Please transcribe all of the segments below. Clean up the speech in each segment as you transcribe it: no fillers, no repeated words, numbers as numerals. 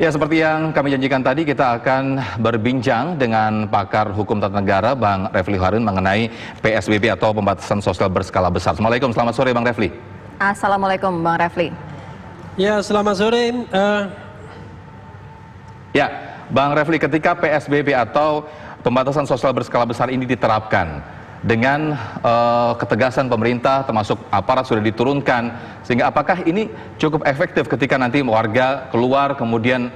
Ya, seperti yang kami janjikan tadi, kita akan berbincang dengan pakar hukum tata negara Bang Refli Harun mengenai PSBB atau pembatasan sosial berskala besar. Assalamualaikum, selamat sore Bang Refli. Assalamualaikum Bang Refli. Ya, selamat sore. Ya, Bang Refli, ketika PSBB atau pembatasan sosial berskala besar ini diterapkan, dengan ketegasan pemerintah termasuk aparat sudah diturunkan, sehingga apakah ini cukup efektif ketika nanti warga keluar kemudian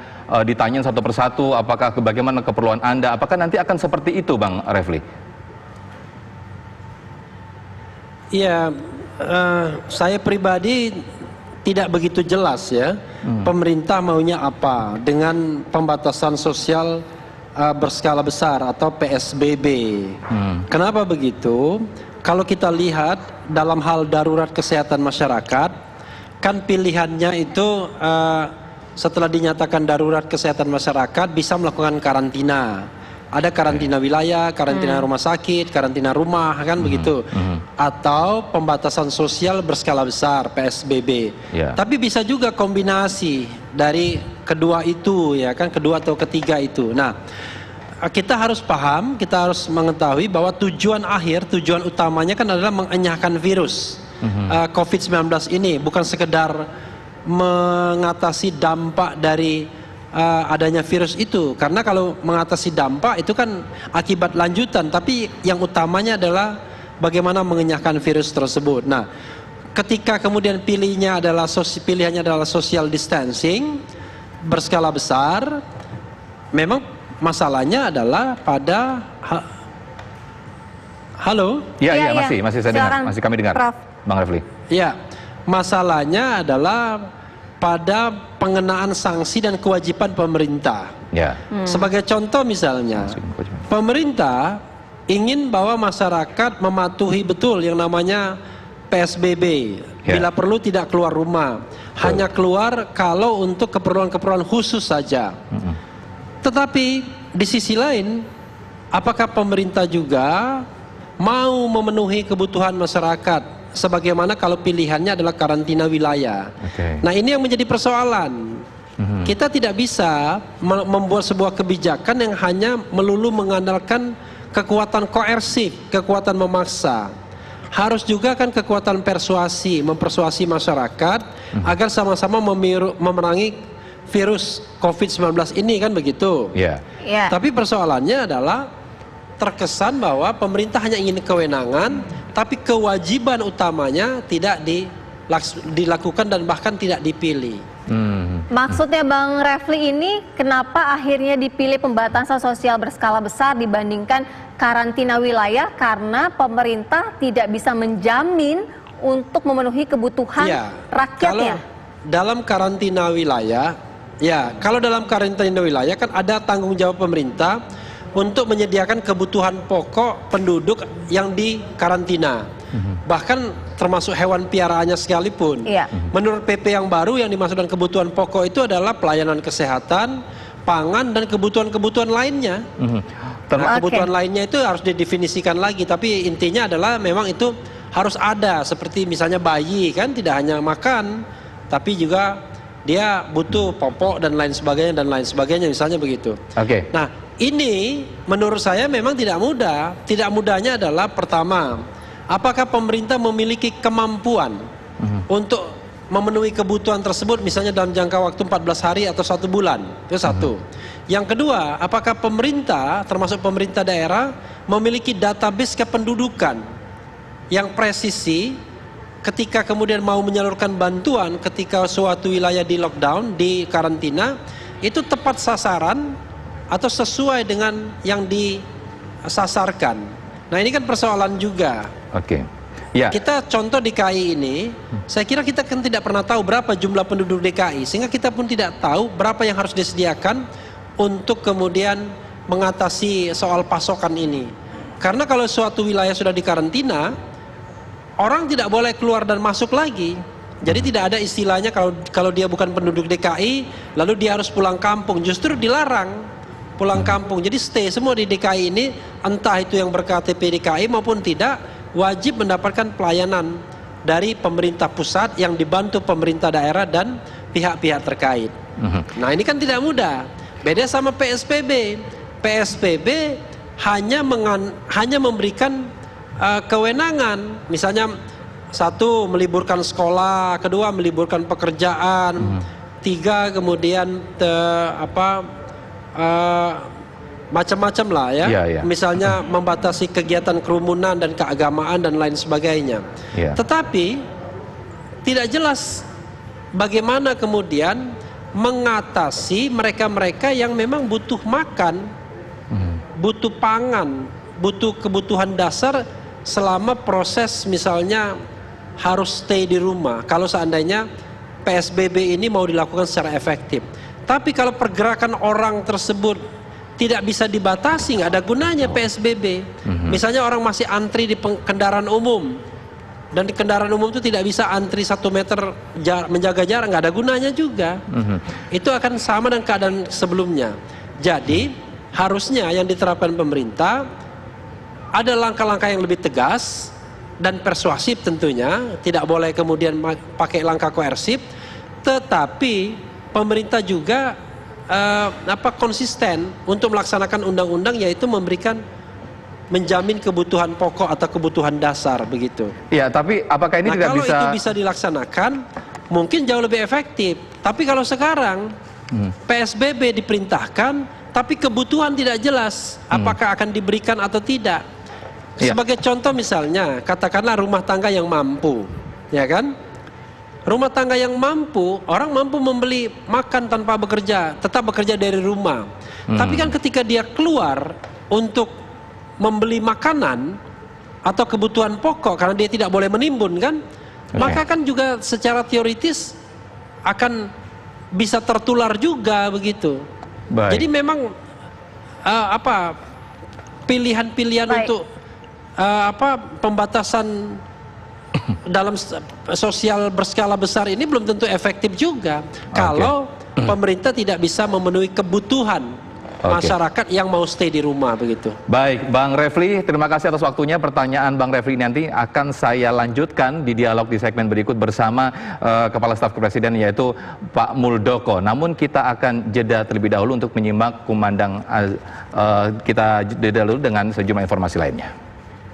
ditanya satu persatu apakah bagaimana keperluan Anda, apakah nanti akan seperti itu Bang Refli? Ya, saya pribadi tidak begitu jelas ya pemerintah maunya apa dengan pembatasan sosial berskala besar atau PSBB. Kenapa begitu? Kalau kita lihat dalam hal darurat kesehatan masyarakat, kan pilihannya itu setelah dinyatakan darurat kesehatan masyarakat bisa melakukan karantina. Ada karantina wilayah, karantina rumah sakit, karantina rumah, kan begitu. Atau pembatasan sosial berskala besar, PSBB. Tapi bisa juga kombinasi dari kedua itu, ya kan, kedua atau ketiga itu. Nah, kita harus paham, kita harus mengetahui bahwa tujuan utamanya kan adalah mengenyahkan virus COVID-19 ini, bukan sekedar mengatasi dampak dari adanya virus itu. Karena kalau mengatasi dampak itu kan akibat lanjutan, tapi yang utamanya adalah bagaimana mengenyahkan virus tersebut. Nah, ketika kemudian pilihannya adalah social distancing berskala besar, memang masalahnya adalah pada halo? Iya, masih saya dengar, masih kami dengar, Prof. Bang Refli. Ya, masalahnya adalah pada pengenaan sanksi dan kewajiban pemerintah. Sebagai contoh misalnya, pemerintah ingin bahwa masyarakat mematuhi betul yang namanya PSBB. Bila perlu tidak keluar rumah, hanya keluar kalau untuk keperluan-keperluan khusus saja. Tetapi di sisi lain, apakah pemerintah juga mau memenuhi kebutuhan masyarakat sebagaimana kalau pilihannya adalah karantina wilayah? Nah, ini yang menjadi persoalan. Kita tidak bisa membuat sebuah kebijakan yang hanya melulu mengandalkan kekuatan koersif, kekuatan memaksa. Harus juga kan kekuatan persuasi, mempersuasi masyarakat agar sama-sama memerangi virus COVID-19 ini, kan begitu. Tapi persoalannya adalah terkesan bahwa pemerintah hanya ingin kewenangan, tapi kewajiban utamanya tidak dilakukan dan bahkan tidak dipilih. Maksudnya Bang Refli, ini kenapa akhirnya dipilih pembatasan sosial berskala besar dibandingkan karantina wilayah? Karena pemerintah tidak bisa menjamin untuk memenuhi kebutuhan rakyatnya. Kalau dalam karantina wilayah, kalau dalam karantina wilayah kan ada tanggung jawab pemerintah untuk menyediakan kebutuhan pokok penduduk yang di karantina. Bahkan termasuk hewan piaraannya sekalipun. Menurut PP yang baru, yang dimaksudkan kebutuhan pokok itu adalah pelayanan kesehatan, pangan, dan kebutuhan-kebutuhan lainnya. Kebutuhan lainnya itu harus didefinisikan lagi, tapi intinya adalah memang itu harus ada. Seperti misalnya bayi kan tidak hanya makan, tapi juga dia butuh popok dan lain sebagainya, misalnya begitu. Nah, ini menurut saya memang tidak mudah. Tidak mudahnya adalah pertama, apakah pemerintah memiliki kemampuan untuk memenuhi kebutuhan tersebut misalnya dalam jangka waktu 14 hari atau 1 bulan. Itu satu. Yang kedua, apakah pemerintah termasuk pemerintah daerah memiliki database kependudukan yang presisi ketika kemudian mau menyalurkan bantuan ketika suatu wilayah di lockdown, di karantina, itu tepat sasaran atau sesuai dengan yang disasarkan. Nah, ini kan persoalan juga. Kita contoh DKI ini, saya kira kita kan tidak pernah tahu berapa jumlah penduduk DKI, sehingga kita pun tidak tahu berapa yang harus disediakan untuk kemudian mengatasi soal pasokan ini. Karena kalau suatu wilayah sudah dikarantina, orang tidak boleh keluar dan masuk lagi. Jadi tidak ada istilahnya kalau dia bukan penduduk DKI lalu dia harus pulang kampung, justru dilarang pulang kampung. Jadi stay semua di DKI ini, entah itu yang berKTP DKI maupun tidak, wajib mendapatkan pelayanan dari pemerintah pusat yang dibantu pemerintah daerah dan pihak-pihak terkait. Nah ini kan tidak mudah. Beda sama PSBB. PSBB hanya memberikan kewenangan, misalnya satu meliburkan sekolah, kedua meliburkan pekerjaan, tiga kemudian macam-macam lah ya. Misalnya membatasi kegiatan kerumunan dan keagamaan dan lain sebagainya. Tetapi tidak jelas bagaimana kemudian mengatasi mereka-mereka yang memang butuh makan, butuh pangan, butuh kebutuhan dasar selama proses misalnya harus stay di rumah. Kalau seandainya PSBB ini mau dilakukan secara efektif. Tapi kalau pergerakan orang tersebut tidak bisa dibatasi, nggak ada gunanya PSBB. Misalnya orang masih antri di kendaraan umum, dan di kendaraan umum itu tidak bisa antri 1 meter menjaga jarak, nggak ada gunanya juga. Itu akan sama dengan keadaan sebelumnya. Jadi harusnya yang diterapkan pemerintah ada langkah-langkah yang lebih tegas dan persuasif tentunya, tidak boleh kemudian pakai langkah koersif, tetapi pemerintah juga konsisten untuk melaksanakan undang-undang, yaitu menjamin kebutuhan pokok atau kebutuhan dasar begitu. Ya, tapi apakah ini tidak bisa? Kalau itu bisa dilaksanakan, mungkin jauh lebih efektif. Tapi kalau sekarang PSBB diperintahkan, tapi kebutuhan tidak jelas apakah akan diberikan atau tidak. Sebagai contoh misalnya, katakanlah rumah tangga yang mampu, ya kan? Rumah tangga yang mampu, orang mampu membeli makan tanpa bekerja, tetap bekerja dari rumah. Tapi kan ketika dia keluar untuk membeli makanan atau kebutuhan pokok, karena dia tidak boleh menimbun kan, maka kan juga secara teoritis akan bisa tertular juga begitu. Jadi memang pilihan-pilihan untuk pembatasan dalam sosial berskala besar ini belum tentu efektif juga kalau pemerintah tidak bisa memenuhi kebutuhan masyarakat yang mau stay di rumah begitu. Baik, Bang Refli, terima kasih atas waktunya. Pertanyaan Bang Refli nanti akan saya lanjutkan di dialog di segmen berikut bersama Kepala Staf Kepresiden, yaitu Pak Muldoko. Namun kita akan jeda terlebih dahulu untuk menyimak kumandang kita jeda dulu dengan sejumlah informasi lainnya.